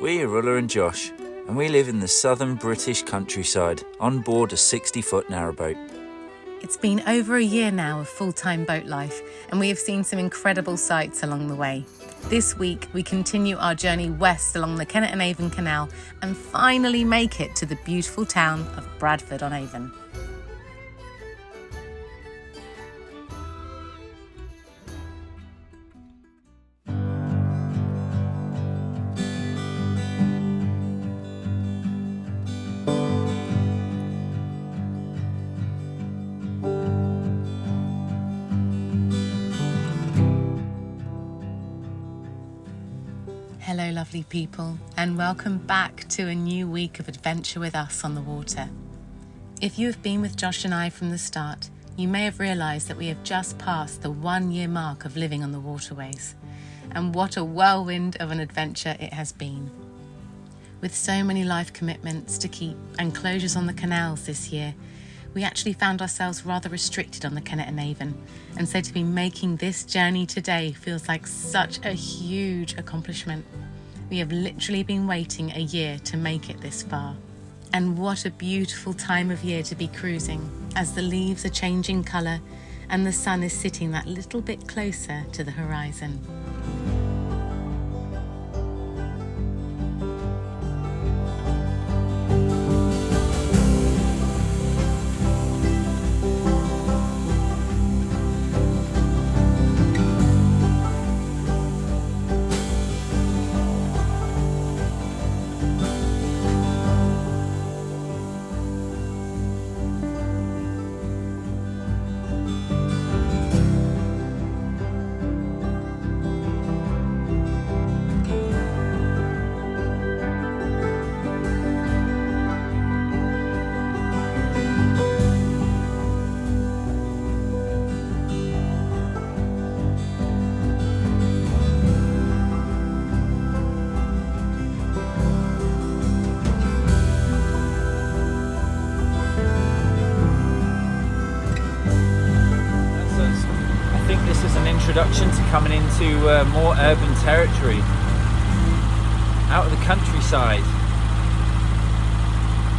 We're Ula and Josh, and we live in the southern British countryside on board a 60-foot narrowboat. It's been over a year now of full-time boat life, and we have seen some incredible sights along the way. This week, we continue our journey west along the Ula and Avon Canal and finally make it to the beautiful town of Bradford On Avon. Hello lovely people, and welcome back to a new week of adventure with us on the water. If you have been with Josh and I from the start, you may have realised that we have just passed the 1-year mark of living on the waterways. And what a whirlwind of an adventure it has been. With so many life commitments to keep and closures on the canals this year, we actually found ourselves rather restricted on the Ula and Avon, and so to be making this journey today feels like such a huge accomplishment. We have literally been waiting a year to make it this far. And what a beautiful time of year to be cruising, as the leaves are changing colour and the sun is sitting that little bit closer to the horizon. Introduction to coming into more urban territory, out of the countryside.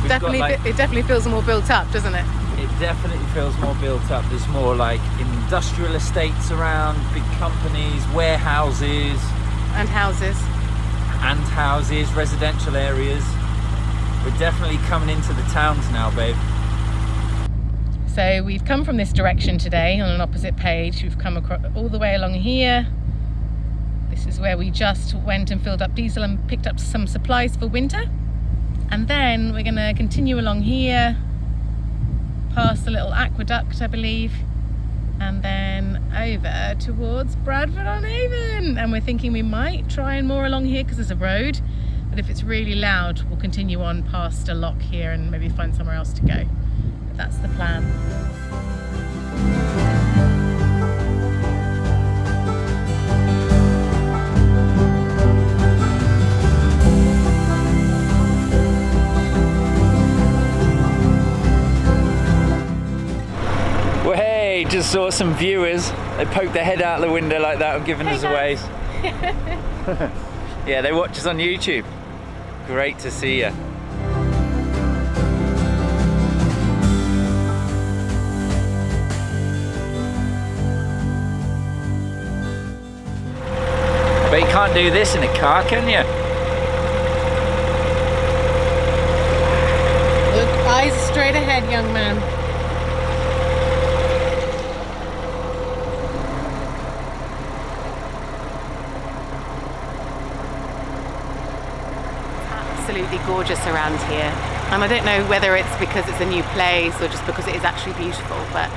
It definitely feels more built up, doesn't it? It definitely feels more built up. There's more like industrial estates around, big companies, warehouses. And houses, residential areas. We're definitely coming into the towns now, babe. So we've come from this direction today on an opposite page. We've come across all the way along here. This is where we just went and filled up diesel and picked up some supplies for winter. And then we're going to continue along here, past the little aqueduct, I believe, and then over towards Bradford On Avon. And we're thinking we might try and moor along here because there's a road. But if it's really loud, we'll continue on past a lock here and maybe find somewhere else to go. That's the plan. Well, hey, just saw some viewers. They poked their head out the window like that and giving us a wave. Yeah, they watch us on YouTube. Great to see you. But you can't do this in a car, can you? Look, eyes straight ahead, young man. Absolutely gorgeous around here. And I don't know whether it's because it's a new place or just because it is actually beautiful, but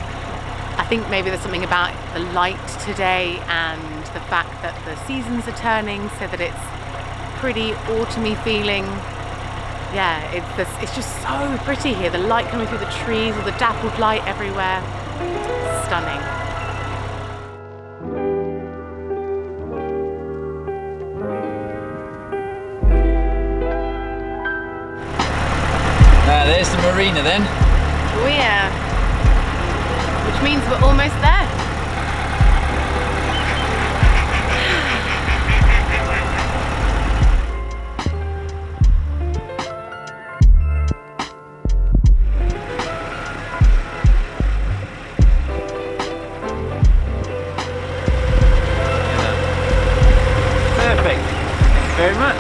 I think maybe there's something about the light today and the fact that the seasons are turning so that it's pretty autumny feeling. Yeah, it's just so pretty here. The light coming through the trees, all the dappled light everywhere. Stunning. There's the marina then. Oh yeah. Which means we're almost there. very much.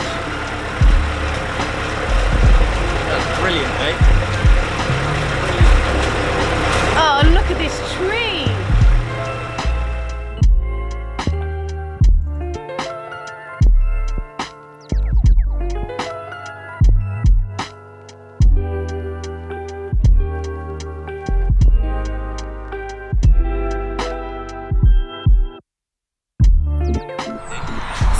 That's brilliant, mate. Oh, look at this tree!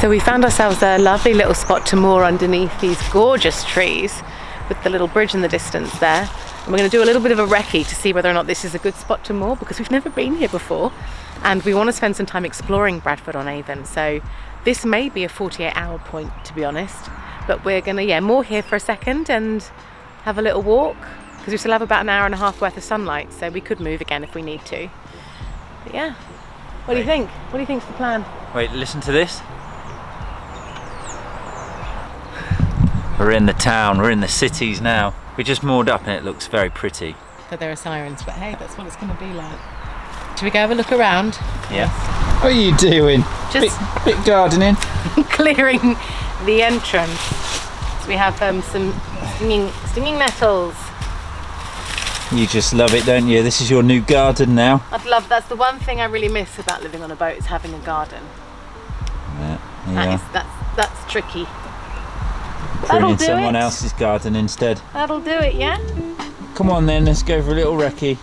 So we found ourselves a lovely little spot to moor underneath these gorgeous trees with the little bridge in the distance there. And we're going to do a little bit of a recce to see whether or not this is a good spot to moor, because we've never been here before and we want to spend some time exploring Bradford on Avon. So this may be a 48-hour point, to be honest, but we're going to moor here for a second and have a little walk, because we still have about an hour and a half worth of sunlight, so we could move again if we need to. But yeah, what do you think? What do you think's the plan? Wait, listen to this. We're in the town, we're in the cities now. We just moored up and it looks very pretty. But there are sirens, but hey, that's what it's going to be like. Should we go have a look around? Yeah. What are you doing? Just bit gardening. clearing the entrance. So we have some stinging nettles. You just love it, don't you? This is your new garden now. That's the one thing I really miss about living on a boat, is having a garden. Yeah. That's tricky. Pruning in someone else's garden instead. That'll do it, yeah? Come on then, let's go for a little recce.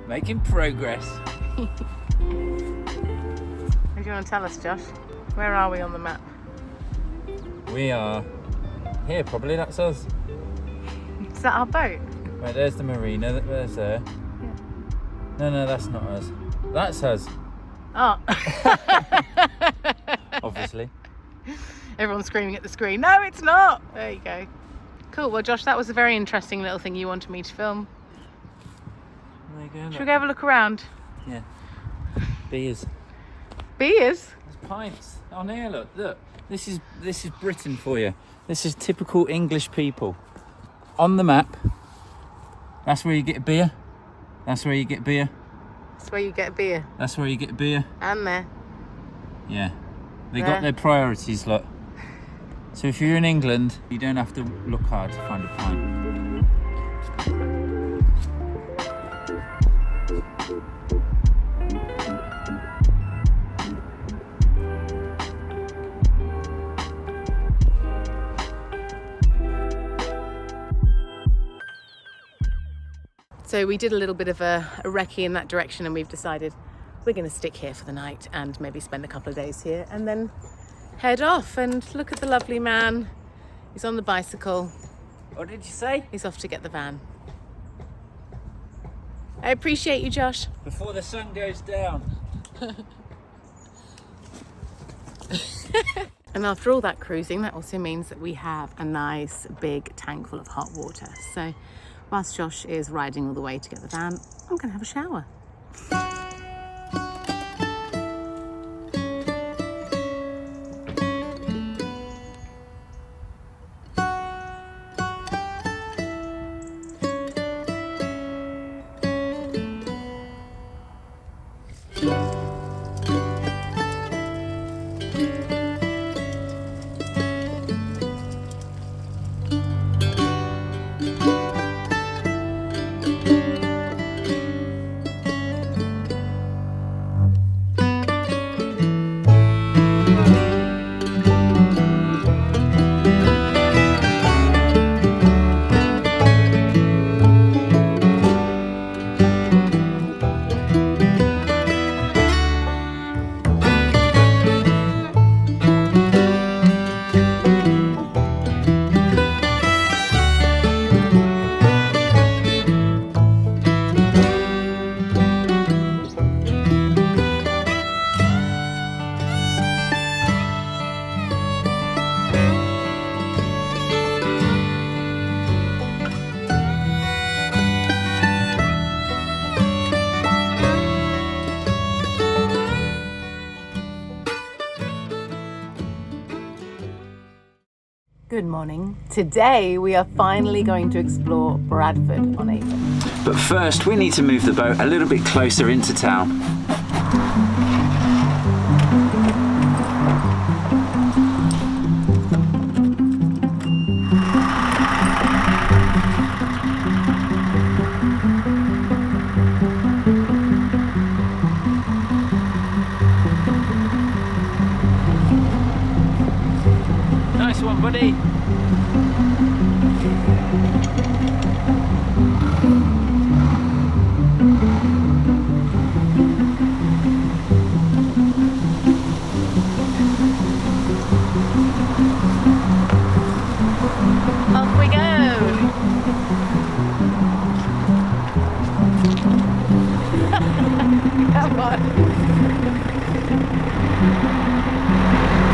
Making progress. What do you want to tell us, Josh? Where are we on the map? We are here, probably. That's us. Is that our boat? Right, there's the marina. There's there. Yeah. No, that's not us. That's us. Oh. Obviously. Everyone's screaming at the screen. No, it's not. There you go. Cool. Well, Josh, that was a very interesting little thing you wanted me to film. There you go. Should we go have a look around? Yeah. Beers. Beers? There's pints on here. Look. This is Britain for you. This is typical English people. On the map. That's where you get beer. That's where you get beer. That's where you get beer. That's where you get beer. And there. Yeah. They got their priorities, look. So if you're in England, you don't have to look hard to find a pint. So we did a little bit of a recce in that direction, and we've decided we're going to stick here for the night and maybe spend a couple of days here and then head off. And look at the lovely man. He's on the bicycle. What did you say? He's off to get the van. I appreciate you, Josh. Before the sun goes down. And after all that cruising, that also means that we have a nice big tank full of hot water. So whilst Josh is riding all the way to get the van, I'm going to have a shower. Good morning. Today we are finally going to explore Bradford on Avon. But first we need to move the boat a little bit closer into town. Nice one, buddy. Off we go! Come on!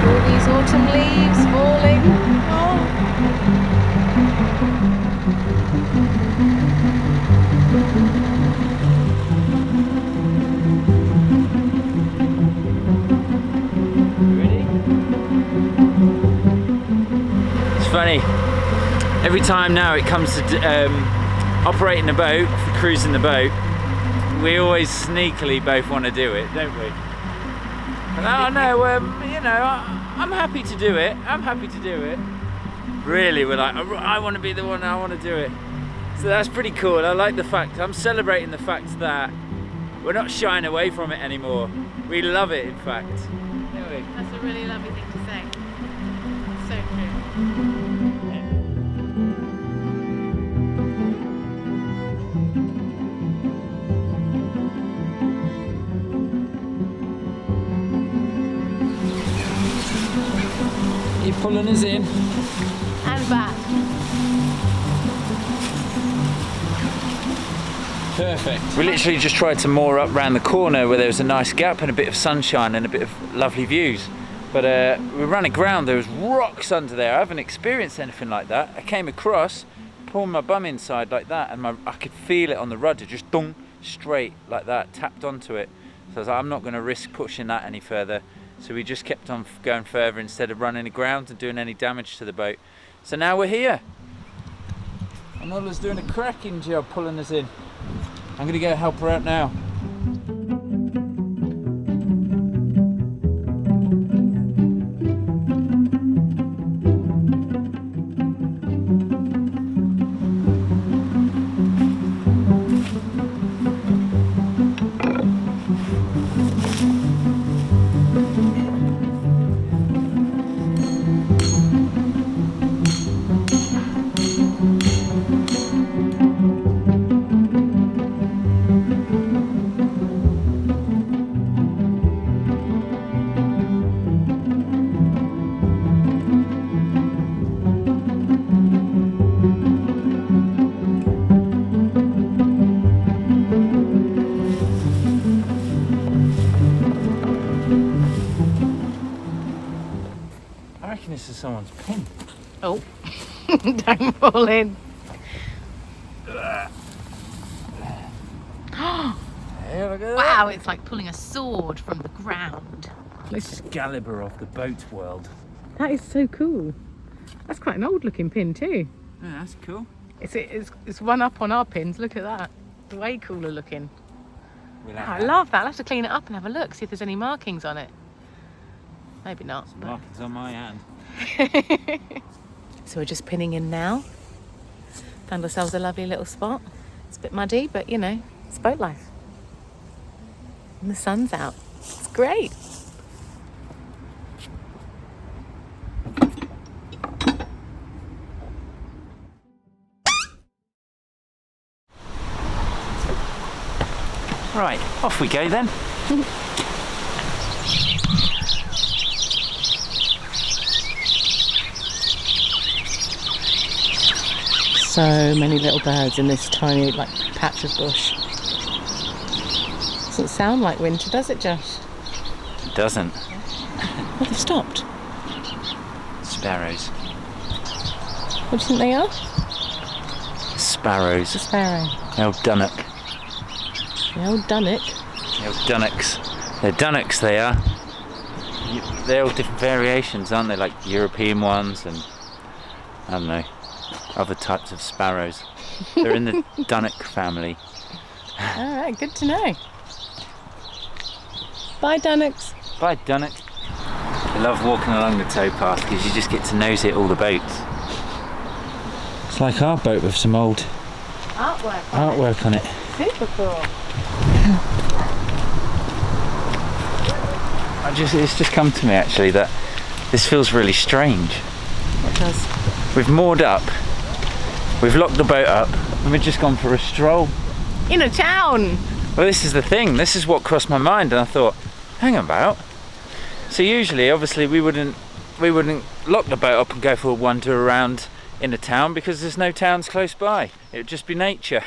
All these autumn leaves falling. Ready? It's funny. Every time now it comes to operating the boat, for cruising the boat, we always sneakily both want to do it, don't we? And I know, you know, I'm happy to do it. I'm happy to do it. Really, we're like, I want to be the one. I want to do it. So that's pretty cool. I like the fact. I'm celebrating the fact that we're not shying away from it anymore. We love it, in fact. Anyway. That's a really lovely thing to say. So true. You're pulling us in. And back. Perfect. We literally just tried to moor up round the corner where there was a nice gap and a bit of sunshine and a bit of lovely views. But we ran aground, there was rocks under there. I haven't experienced anything like that. I came across, pulled my bum inside like that, and I could feel it on the rudder, just dong, straight like that, tapped onto it. So I was like, I'm not going to risk pushing that any further. So we just kept on going further instead of running aground and doing any damage to the boat. So now we're here. And Ula's doing a cracking job pulling us in. I'm going to go help her out now. This is someone's pin. Oh, don't fall in. Hey, look at that. Wow, it's like pulling a sword from the ground. Excalibur of the boat world. That is so cool. That's quite an old looking pin too. Yeah, that's cool. It's one up on our pins. Look at that. It's way cooler looking. We Oh, like I that. love that. I'll have to clean it up and have a look, see if there's any markings on it. Maybe not. Some markings on my hand. So we're just pinning in now. Found ourselves a lovely little spot. It's a bit muddy, but you know, it's boat life. And the sun's out. It's great. Right, off we go then. So many little birds in this tiny patch of bush. Doesn't sound like winter, does it, Josh? It doesn't. Oh, they've stopped. Sparrows. What do you think they are? Sparrows. A sparrow. The old dunnock. The old dunnock. The old dunnocks. They're dunnocks, they are. They're all different variations, aren't they? Like European ones and I don't know, other types of sparrows. They're in the Dunnock family. Alright, good to know. Bye, Dunnocks. Bye, Dunnock. I love walking along the towpath because you just get to nose at all the boats. It's like our boat with some old artwork on it. Super cool. It's just come to me actually that this feels really strange. It does. We've moored up, we've locked the boat up, and we've just gone for a stroll. In a town! Well, this is the thing, this is what crossed my mind, and I thought, hang about. So usually, obviously, we wouldn't lock the boat up and go for a wander around in a town because there's no towns close by. It would just be nature.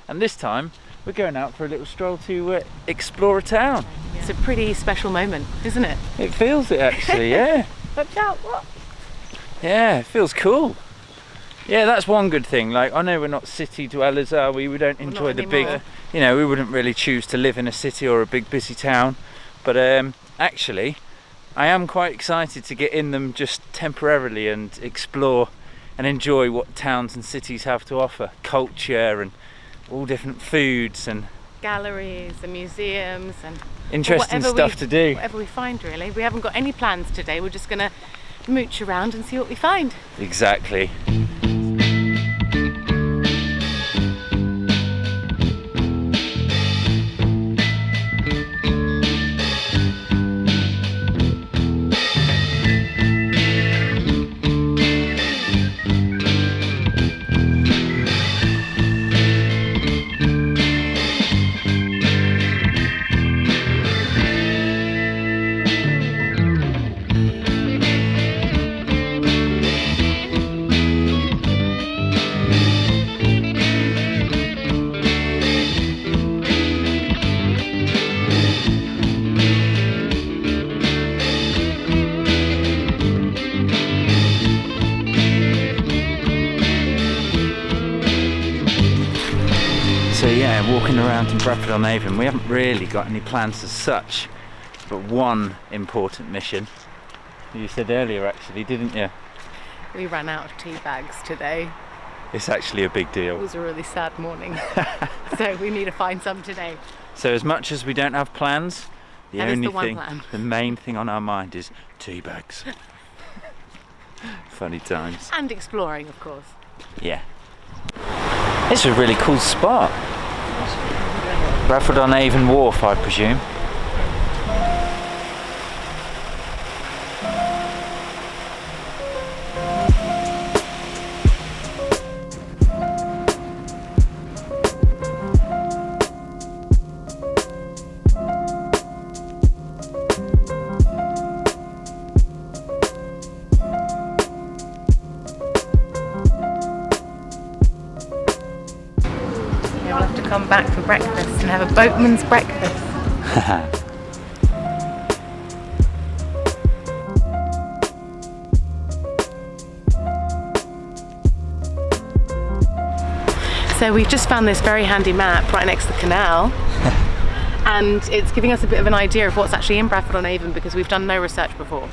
And this time, we're going out for a little stroll to explore a town. It's a pretty special moment, isn't it? It feels it actually, yeah. Watch out, what? Yeah, it feels cool. Yeah, that's one good thing. Like, I know we're not city dwellers, are we? We don't enjoy the big, you know, we wouldn't really choose to live in a city or a big busy town. But actually, I am quite excited to get in them just temporarily and explore and enjoy what towns and cities have to offer. Culture and all different foods and Galleries and museums and interesting stuff to do. Whatever we find, really. We haven't got any plans today. We're just going to mooch around and see what we find. Exactly. So yeah, walking around in Bradford On Avon, we haven't really got any plans as such, but one important mission. You said earlier actually, didn't you? We ran out of tea bags today. It's actually a big It deal. was a really sad morning. So we need to find some today. So as much as we don't have plans, That is the one plan. the main thing on our mind is tea bags. Funny times. And exploring, of course. Yeah. It's a really cool spot. Bradford On Avon Wharf, I presume. Yeah, we'll have to come back for breakfast and have a boatman's breakfast. So we've just found this very handy map right next to the canal. And it's giving us a bit of an idea of what's actually in Bradford On Avon because we've done no research before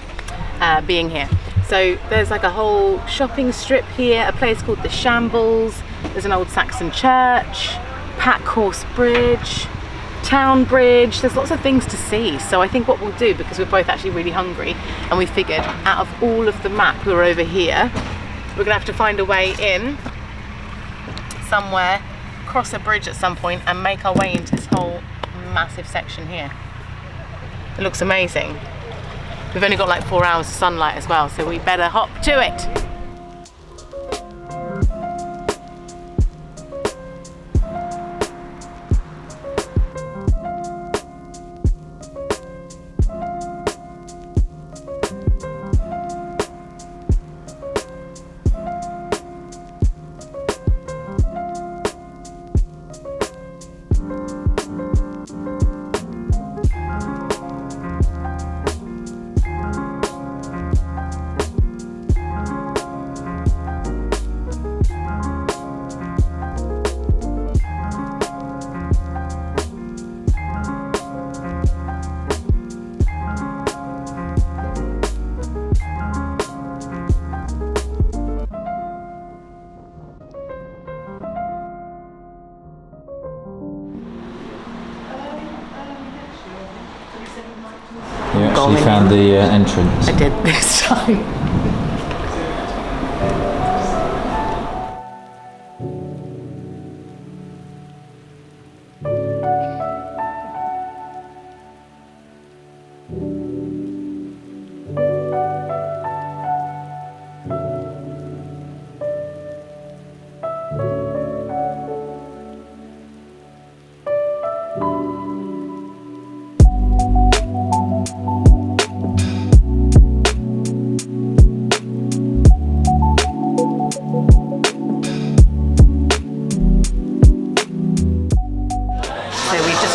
being here. So there's like a whole shopping strip here, a place called the Shambles, there's an old Saxon church, Packhorse Bridge, Town Bridge, there's lots of things to see. So I think what we'll do, because we're both actually really hungry and we figured out of all of the map we're over here, we're gonna have to find a way in somewhere, cross a bridge at some point and make our way into this whole massive section here. It looks amazing. We've only got like 4 hours of sunlight as well, so we better hop to it. rolling You found in. the entrance. I did this time.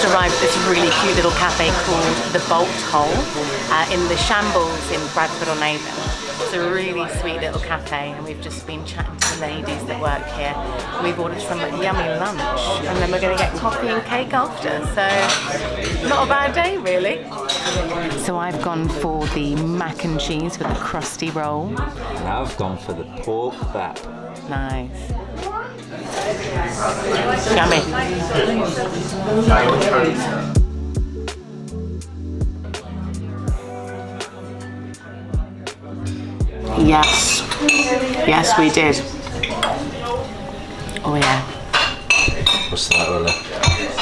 Arrived at this really cute little cafe called the Boat in the Shambles in Bradford On Avon. It's a really sweet little cafe, and we've just been chatting to the ladies that work here. We've ordered some yummy lunch, and then we're going to get coffee and cake after, so not a bad day really. So I've gone for the mac and cheese with the crusty roll. And I've gone for the pork bat. Nice. Yummy. Yes. Yes, we did. Oh yeah. What's that, Ula?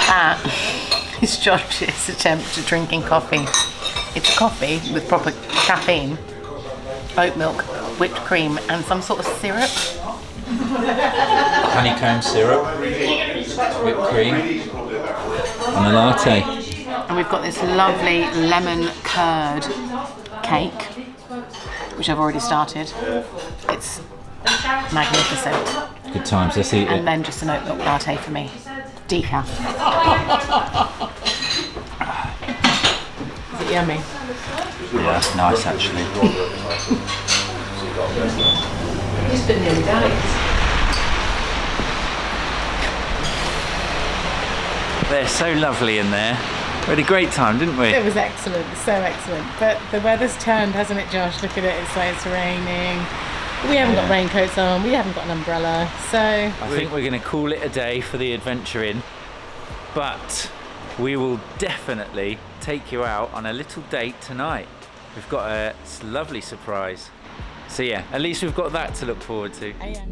That is Josh's attempt at drinking coffee. It's a coffee with proper caffeine, oat milk, whipped cream, and some sort of syrup. Honeycomb syrup, whipped cream, and a latte. And we've got this lovely lemon curd cake, which I've already started. It's magnificent. Good times, let's eat it. And then just an oat milk latte for me. Decaf. Is it yummy? Yeah, that's nice actually. He's been nearly done. They're so lovely in there. We had a great time, didn't we? It was excellent, so excellent. But the weather's turned, hasn't it, Josh? Look at it, it's like it's raining. We haven't got raincoats on, we haven't got an umbrella, so... I think we're going to call it a day for the adventure in, but we will definitely take you out on a little date tonight. We've got a lovely surprise. So yeah, at least we've got that to look forward to. Oh, yeah.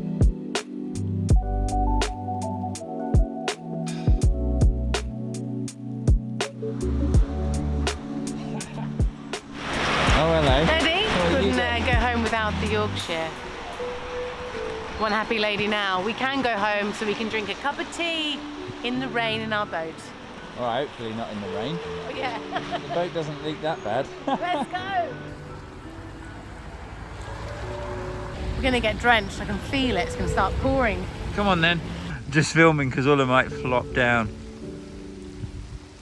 Oh, hello. Ready? Couldn't go home without the Yorkshire. One happy lady now. We can go home so we can drink a cup of tea in the rain in our boat. All right, hopefully not in the rain. Oh, yeah. The boat doesn't leak that bad. Let's go. We're going to get drenched. I can feel it. It's going to start pouring. Come on then. Just filming because Ula might flop down.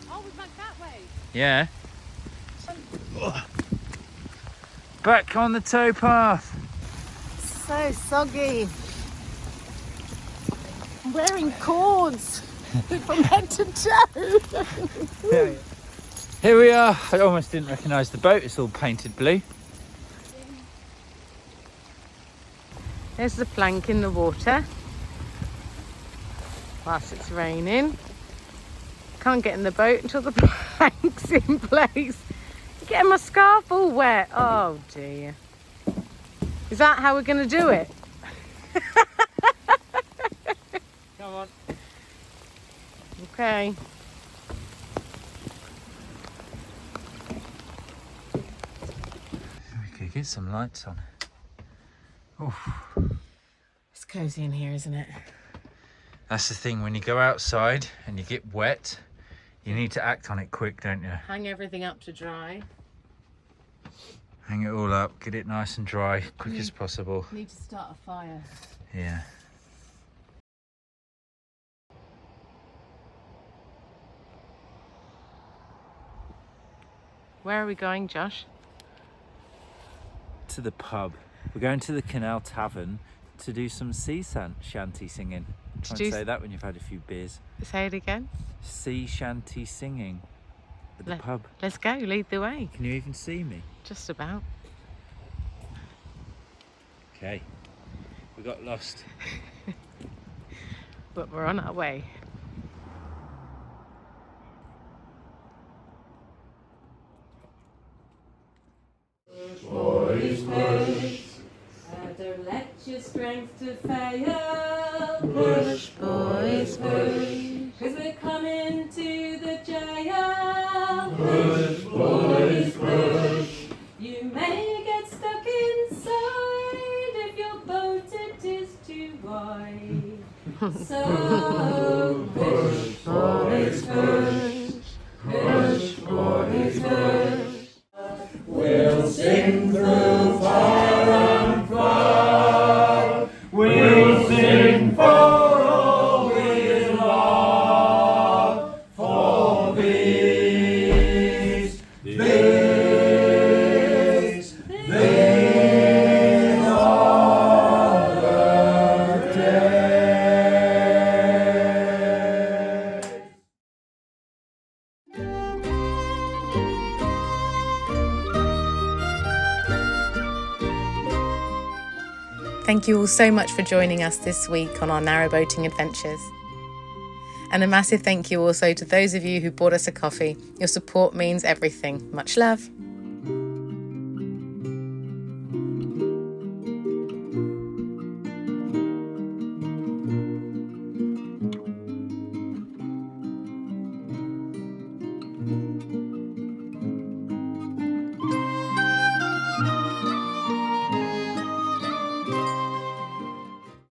Oh, we're back that way. Yeah. Back on the towpath. So soggy. I'm wearing cords from head to toe. Here we are. I almost didn't recognise the boat. It's all painted blue. There's the plank in the water. Whilst it's raining. Can't get in the boat until the plank's in place. Getting my scarf all wet. Oh dear. Is that how we're going to do it? Come on. Okay. We could get some lights on. Oof. It's cosy in here, isn't it? That's the thing, when you go outside and you get wet, you need to act on it quick, don't you? Hang everything up to dry. Hang it all up, get it nice and dry, quick as possible. Need to start a fire. Yeah. Where are we going, Josh? To the pub. We're going to the Canal Tavern to do some sea shanty singing. Try and say that when you've had a few beers. Say it again. Sea shanty singing at the pub. Let's go, lead the way. Can you even see me? Just about. Okay. We got lost. But we're on our way. Don't let your strength to fail. Push, boys, push. 'Cause we're coming to the jail. Push, boys, push. You may get stuck inside if your boat it is too wide. So push, boys, push. Push, boys, push. We'll sing through fire and flood. We'll sing for all we love. For these are the days. Thank you all so much for joining us this week on our narrowboating adventures. And a massive thank you also to those of you who bought us a coffee. Your support means everything. Much love.